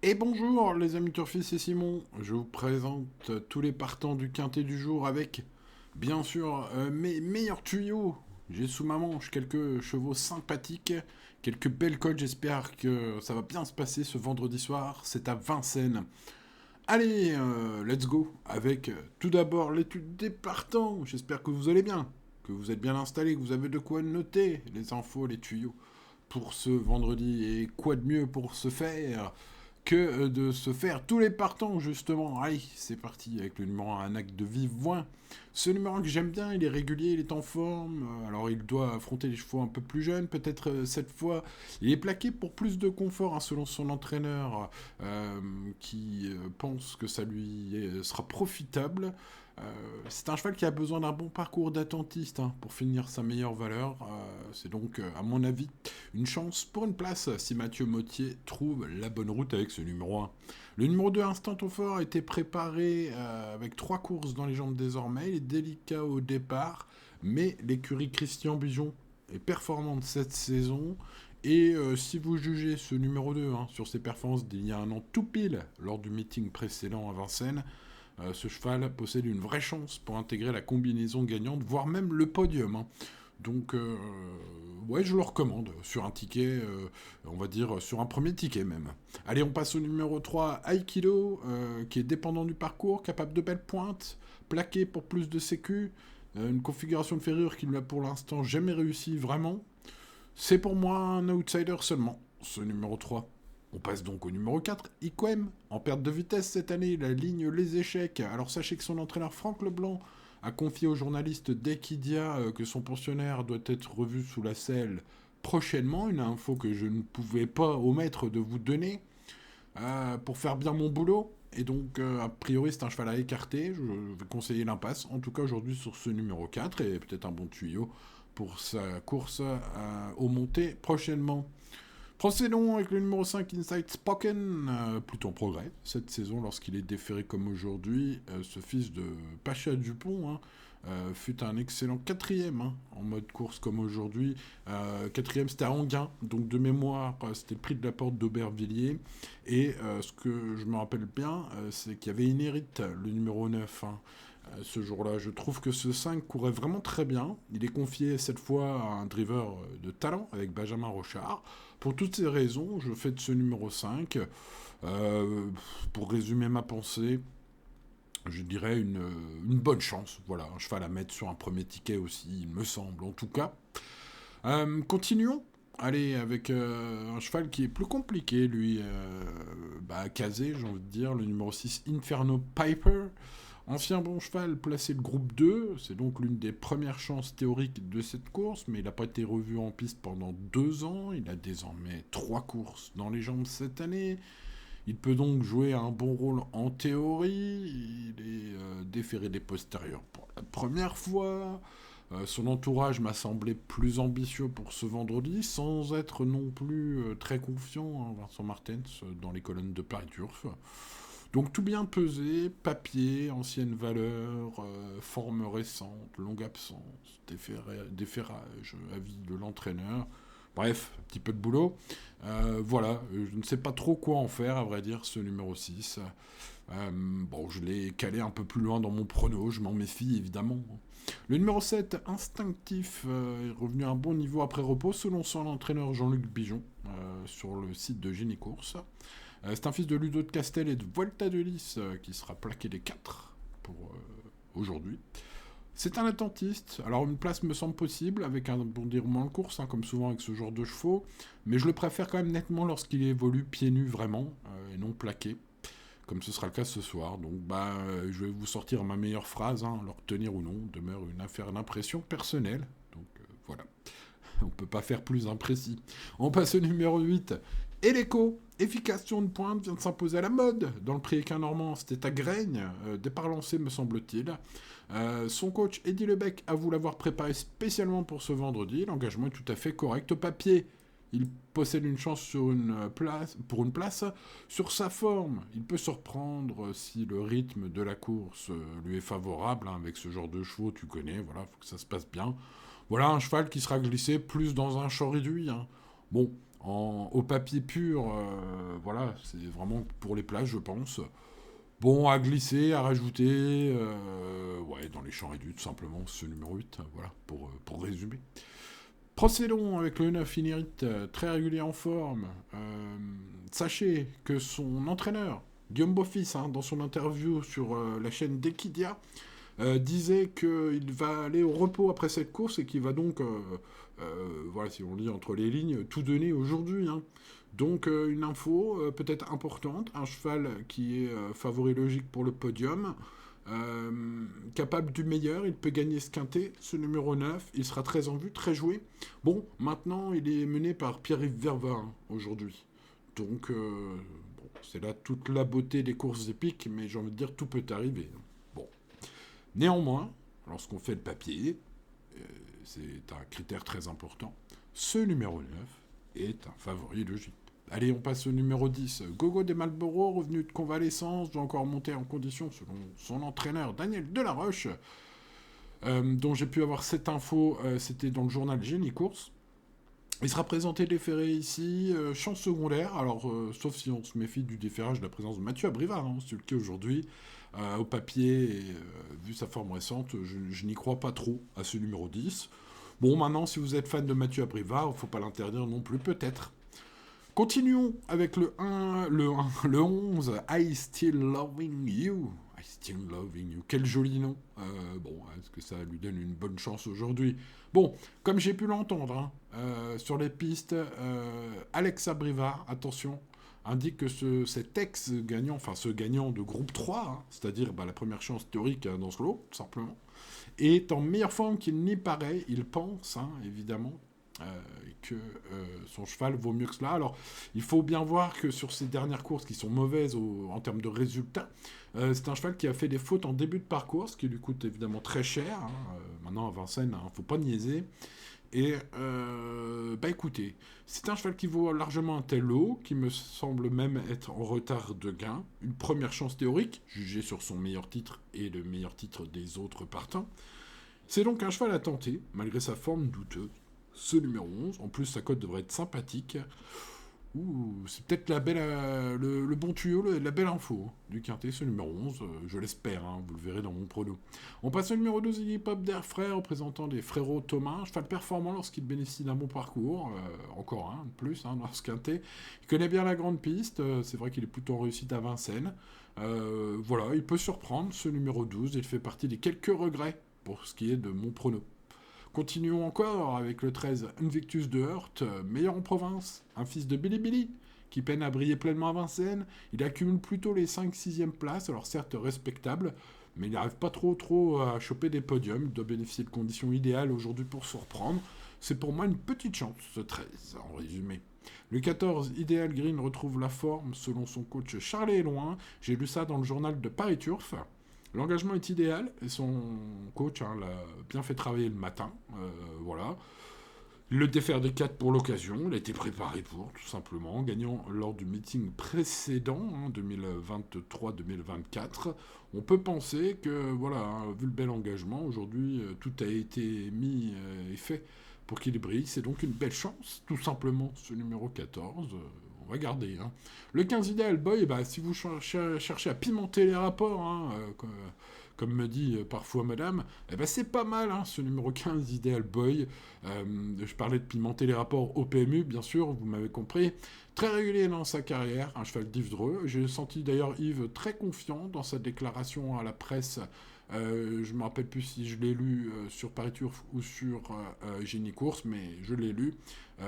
Et bonjour les amis Turfis, c'est Simon. Je vous présente tous les partants du quintet du jour avec, bien sûr, mes meilleurs tuyaux. J'ai sous ma manche quelques chevaux sympathiques, quelques belles cotes. J'espère que ça va bien se passer ce vendredi soir. C'est à Vincennes. Allez, let's go avec tout d'abord l'étude des partants. J'espère que vous allez bien, que vous êtes bien installés, que vous avez de quoi noter les infos, les tuyaux pour ce vendredi. Et quoi de mieux pour ce faire que de se faire tous les partants, justement. Allez, c'est parti avec le numéro 1, un acte de vive voix. Ce numéro 1 que j'aime bien, il est régulier, il est en forme. Alors, il doit affronter les chevaux un peu plus jeunes. Peut-être cette fois, il est plaqué pour plus de confort, hein, selon son entraîneur, qui pense que ça lui sera profitable. C'est un cheval qui a besoin d'un bon parcours d'attentiste, hein, pour finir sa meilleure valeur. C'est donc, à mon avis, une chance pour une place si Mathieu Mottier trouve la bonne route avec ce numéro 1. Le numéro 2, Instant au Fort, a été préparé avec 3 courses dans les jambes désormais. Il est délicat au départ, mais l'écurie Christian Bijon est performante cette saison. Et si vous jugez ce numéro 2, hein, sur ses performances d'il y a un an tout pile lors du meeting précédent à Vincennes, ce cheval possède une vraie chance pour intégrer la combinaison gagnante, voire même le podium, hein. Donc, ouais, je le recommande sur un ticket, on va dire sur un premier ticket même. Allez, on passe au numéro 3, Aikido, qui est dépendant du parcours, capable de belles pointes, plaqué pour plus de sécu, une configuration de ferrure qui ne l'a pour l'instant jamais réussi vraiment. C'est pour moi un outsider seulement, ce numéro 3. On passe donc au numéro 4, Iquem, en perte de vitesse cette année, la ligne Les Échecs. Alors sachez que son entraîneur Franck Leblanc a confié au journaliste d'Equidia que son pensionnaire doit être revu sous la selle prochainement, une info que je ne pouvais pas omettre de vous donner pour faire bien mon boulot. Et donc, a priori, c'est un cheval à écarter. Je vais conseiller l'impasse, en tout cas aujourd'hui sur ce numéro 4, et peut-être un bon tuyau pour sa course aux montées prochainement. Procédons avec le numéro 5, Inside Spoken, plutôt en progrès cette saison lorsqu'il est déféré comme aujourd'hui. Ce fils de Pacha Dupont, hein, fut un excellent quatrième, hein, en mode course comme aujourd'hui. Quatrième, c'était à Anguin, donc de mémoire, c'était le prix de la porte d'Aubervilliers. Et ce que je me rappelle bien, c'est qu'il y avait Inherit, le numéro 9, hein, ce jour-là. Je trouve que ce 5 courait vraiment très bien. Il est confié cette fois à un driver de talent avec Benjamin Rochard. Pour toutes ces raisons, je fais de ce numéro 5, pour résumer ma pensée, je dirais une bonne chance. Voilà, un cheval à mettre sur un premier ticket aussi, il me semble, en tout cas. Continuons. Allez, avec un cheval qui est plus compliqué, lui, à caser, j'ai envie de dire, le numéro 6, Inferno Piper. Ancien bon cheval placé le groupe 2, c'est donc l'une des premières chances théoriques de cette course, mais il n'a pas été revu en piste pendant 2 ans. Il a désormais 3 courses dans les jambes cette année. Il peut donc jouer un bon rôle en théorie. Il est déféré des postérieurs pour la première fois. Son entourage m'a semblé plus ambitieux pour ce vendredi, sans être non plus très confiant, hein, Vincent Martens, dans les colonnes de Paris Turf. Donc tout bien pesé, papier, ancienne valeur, forme récente, longue absence, déferrage, avis de l'entraîneur. Bref, un petit peu de boulot. Voilà, je ne sais pas trop quoi en faire, à vrai dire, ce numéro 6. Bon, je l'ai calé un peu plus loin dans mon prono, je m'en méfie évidemment. Le numéro 7, instinctif, est revenu à un bon niveau après repos, selon son entraîneur Jean-Luc Bijon, sur le site de Génicourse. C'est un fils de Ludo de Castel et de Volta de Lys qui sera plaqué des 4 pour aujourd'hui. C'est un attentiste, alors une place me semble possible avec un bon déroulement de course, hein, comme souvent avec ce genre de chevaux, mais je le préfère quand même nettement lorsqu'il évolue pieds nus vraiment, et non plaqué, comme ce sera le cas ce soir. Donc je vais vous sortir ma meilleure phrase, hein, leur tenir ou non demeure une affaire d'impression personnelle. Donc voilà. On ne peut pas faire plus imprécis. On passe au numéro 8. Et l'écho, effication de pointe, vient de s'imposer à la mode. Dans le prix équin normand, c'était à Graigne, départ lancé me semble-t-il. Son coach Eddie Lebec avoue l'avoir préparé spécialement pour ce vendredi. L'engagement est tout à fait correct au papier. Il possède une chance pour une place. Sur sa forme, il peut surprendre si le rythme de la course lui est favorable, hein. Avec ce genre de chevaux, tu connais, voilà, faut que ça se passe bien. Voilà un cheval qui sera glissé plus dans un champ réduit, hein. Bon, au papier pur, voilà, c'est vraiment pour les places, je pense. Bon, à glisser, à rajouter, ouais, dans les champs réduits, tout simplement, ce numéro 8, voilà, pour résumer. Procédons avec le 9 Inérit, très régulier en forme. Sachez que son entraîneur, Guillaume Beaufils, hein, dans son interview sur la chaîne d'Equidia, disait qu'il va aller au repos après cette course et qu'il va donc, voilà, si on lit entre les lignes, tout donner aujourd'hui, hein. Donc une info peut-être importante, un cheval qui est favori logique pour le podium, capable du meilleur, il peut gagner ce quintet, ce numéro 9, il sera très en vue, très joué. Bon, maintenant il est mené par Pierre-Yves Verva hein, aujourd'hui. Donc bon, c'est là toute la beauté des courses épiques, mais j'ai envie de dire tout peut arriver. Bon. Néanmoins, lorsqu'on fait le papier, c'est un critère très important, ce numéro 9 est un favori logique. Allez, on passe au numéro 10. Gogo des Malboro, revenu de convalescence, doit encore monter en condition selon son entraîneur Daniel Delaroche, dont j'ai pu avoir cette info, c'était dans le journal Génie Course. Il sera présenté déféré ici, chance secondaire, alors sauf si on se méfie du déferrage de la présence de Mathieu Abrivard, hein, c'est le cas aujourd'hui. Au papier, et vu sa forme récente, je n'y crois pas trop à ce numéro 10. Bon, maintenant, si vous êtes fan de Mathieu Abrivard, il ne faut pas l'interdire non plus, peut-être. Continuons avec le 11, I Still Loving You. I Still Loving You. Quel joli nom. Bon, est-ce que ça lui donne une bonne chance aujourd'hui? Bon, comme j'ai pu l'entendre, hein, sur les pistes, Alex Abrivard, attention, indique que cet ex-gagnant, enfin ce gagnant de groupe 3, hein, c'est-à-dire la première chance théorique dans ce lot, tout simplement, est en meilleure forme qu'il n'y paraît. Il pense, hein, évidemment, que son cheval vaut mieux que cela. Alors, il faut bien voir que sur ces dernières courses qui sont mauvaises en termes de résultats, c'est un cheval qui a fait des fautes en début de parcours, ce qui lui coûte évidemment très cher. Hein. Maintenant, à Vincennes, il ne faut pas niaiser. Et, écoutez, c'est un cheval qui vaut largement un tel lot, qui me semble même être en retard de gain. Une première chance théorique, jugée sur son meilleur titre et le meilleur titre des autres partants. C'est donc un cheval à tenter, malgré sa forme douteuse. Ce numéro 11, en plus sa cote devrait être sympathique. Ouh, c'est peut-être le bon tuyau, la belle info du quintet, ce numéro 11, je l'espère, hein, vous le verrez dans mon prono. On passe au numéro 12, Iggy Pop d'Air Frais, représentant des frérots Thomas, cheval performant lorsqu'il bénéficie d'un bon parcours, encore un de plus hein, dans ce quintet. Il connaît bien la grande piste, c'est vrai qu'il est plutôt en réussite à Vincennes. Voilà, il peut surprendre ce numéro 12, il fait partie des quelques regrets pour ce qui est de mon prono. Continuons encore avec le 13 Invictus de Hurt, meilleur en province, un fils de Billy Billy, qui peine à briller pleinement à Vincennes. Il accumule plutôt les 5-6e places, alors certes respectable, mais il n'arrive pas trop à choper des podiums. Il doit bénéficier de conditions idéales aujourd'hui pour se reprendre. C'est pour moi une petite chance, ce 13, en résumé. Le 14, Ideal Green retrouve la forme selon son coach Charles Éloin. J'ai lu ça dans le journal de Paris Turf. L'engagement est idéal et son coach hein, l'a bien fait travailler le matin. Voilà. Le défaire des 4 pour l'occasion, il a été préparé pour, tout simplement, gagnant lors du meeting précédent, hein, 2023-2024. On peut penser que, voilà, hein, vu le bel engagement, aujourd'hui, tout a été mis et fait pour qu'il brille. C'est donc une belle chance, tout simplement, ce numéro 14. On va garder. Hein. Le 15 Ideal Boy, si vous cherchez à pimenter les rapports, hein, comme me dit parfois madame, c'est pas mal hein, ce numéro 15 Ideal Boy. Je parlais de pimenter les rapports au PMU, bien sûr, vous m'avez compris. Très régulier dans sa carrière, un cheval d'Yves Dreux. J'ai senti d'ailleurs Yves très confiant dans sa déclaration à la presse. Je me rappelle plus si je l'ai lu sur Paris Turf ou sur Génie Course, mais je l'ai lu.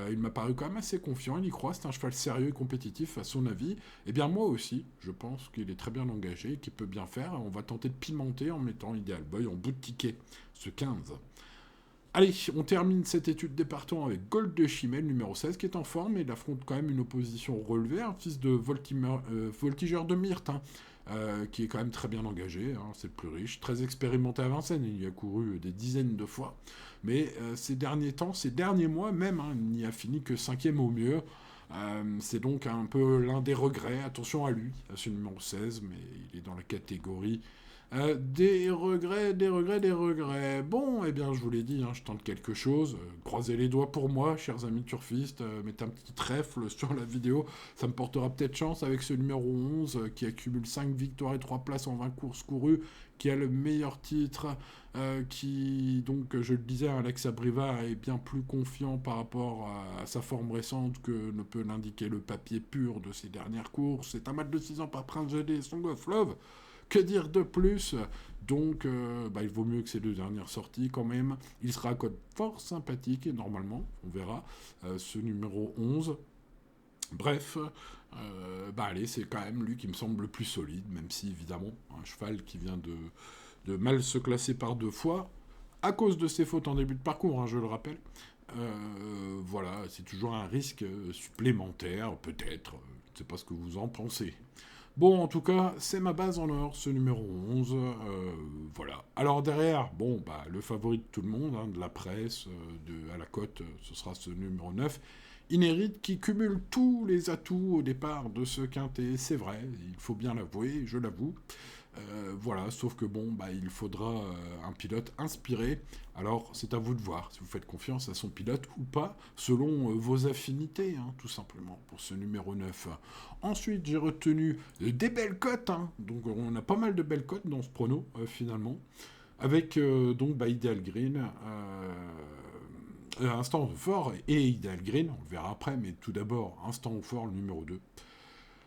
Il m'a paru quand même assez confiant, il y croit, c'est un cheval sérieux et compétitif à son avis. Eh bien moi aussi, je pense qu'il est très bien engagé, qu'il peut bien faire. On va tenter de pimenter en mettant Ideal Boy en bout de ticket, ce 15. Allez, on termine cette étude des partants avec Gold de Chimel, numéro 16, qui est en forme, et il affronte quand même une opposition relevée, un fils de voltigeur de Myrthe, hein, qui est quand même très bien engagé, hein, c'est le plus riche, très expérimenté à Vincennes, il y a couru des dizaines de fois, mais ces derniers mois même, hein, il n'y a fini que 5e au mieux. C'est donc un peu l'un des regrets, attention à lui, à ce numéro 16, mais il est dans la catégorie Des regrets, des regrets, des regrets. Bon, eh bien, je vous l'ai dit, hein, je tente quelque chose. Croisez les doigts pour moi, chers amis turfistes. Mettez un petit trèfle sur la vidéo. Ça me portera peut-être chance avec ce numéro 11 qui accumule 5 victoires et 3 places en 20 courses courues, qui a le meilleur titre, qui, donc, je le disais, Alex Abriva est bien plus confiant par rapport à sa forme récente que ne peut l'indiquer le papier pur de ses dernières courses. C'est un match de 6 ans par Prince GD et Song of Love. Que dire de plus? Donc, il vaut mieux que ces deux dernières sorties quand même. Il sera à code fort sympathique, et normalement, on verra, ce numéro 11. Bref, allez, c'est quand même lui qui me semble le plus solide, même si, évidemment, un cheval qui vient de mal se classer par 2 fois, à cause de ses fautes en début de parcours, hein, je le rappelle. Voilà, c'est toujours un risque supplémentaire, peut-être. Je ne sais pas ce que vous en pensez. Bon, en tout cas, c'est ma base en or, ce numéro 11. Voilà. Alors derrière, le favori de tout le monde, hein, de la presse, à la cote, ce sera ce numéro 9. Inérit qui cumule tous les atouts au départ de ce quintet. C'est vrai, il faut bien l'avouer, je l'avoue. Voilà, sauf que il faudra un pilote inspiré. Alors, c'est à vous de voir si vous faites confiance à son pilote ou pas, selon vos affinités, hein, tout simplement, pour ce numéro 9. Ensuite, j'ai retenu des belles cotes, hein. Donc on a pas mal de belles cotes dans ce prono, finalement, avec Ideal Green, Instant Fort et Ideal Green, on le verra après, mais tout d'abord, Instant Fort, le numéro 2.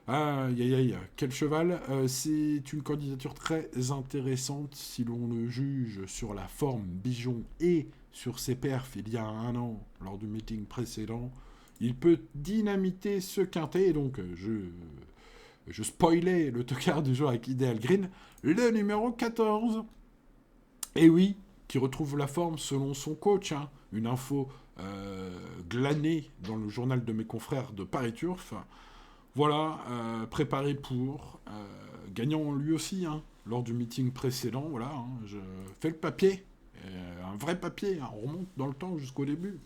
Aïe aïe aïe, quel cheval. C'est une candidature très intéressante si l'on le juge sur la forme Bijon et sur ses perfs il y a un an lors du meeting précédent. Il peut dynamiter ce quintet, et donc je spoilais le tocard du jour avec Ideal Green, le numéro 14. Et oui, qui retrouve la forme selon son coach, hein. Une info glanée dans le journal de mes confrères de Paris Turf. Voilà, préparé pour, gagnant lui aussi, hein, lors du meeting précédent, voilà, hein, je fais le papier, un vrai papier, hein, on remonte dans le temps jusqu'au début.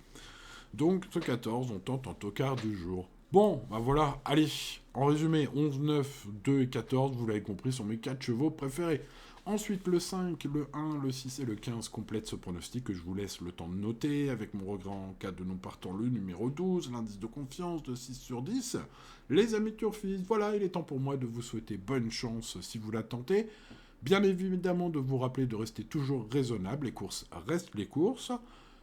Donc, ce 14, on tente un tocard du jour. Bon, voilà, allez, en résumé, 11, 9, 2 et 14, vous l'avez compris, sont mes 4 chevaux préférés. Ensuite, le 5, le 1, le 6 et le 15 complètent ce pronostic que je vous laisse le temps de noter, avec mon regret en cas de non partant le numéro 12, l'indice de confiance de 6 sur 10. Les amis turfistes, voilà, il est temps pour moi de vous souhaiter bonne chance si vous la tentez. Bien évidemment de vous rappeler de rester toujours raisonnable, les courses restent les courses.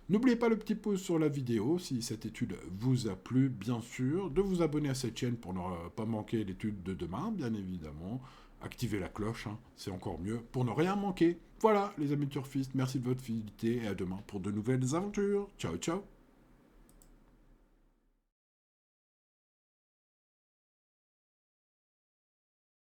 N'oubliez pas le petit pouce sur la vidéo si cette étude vous a plu, bien sûr. De vous abonner à cette chaîne pour ne pas manquer l'étude de demain, bien évidemment. Activez la cloche, hein, c'est encore mieux, pour ne rien manquer. Voilà, les amis turfistes, merci de votre fidélité et à demain pour de nouvelles aventures. Ciao, ciao.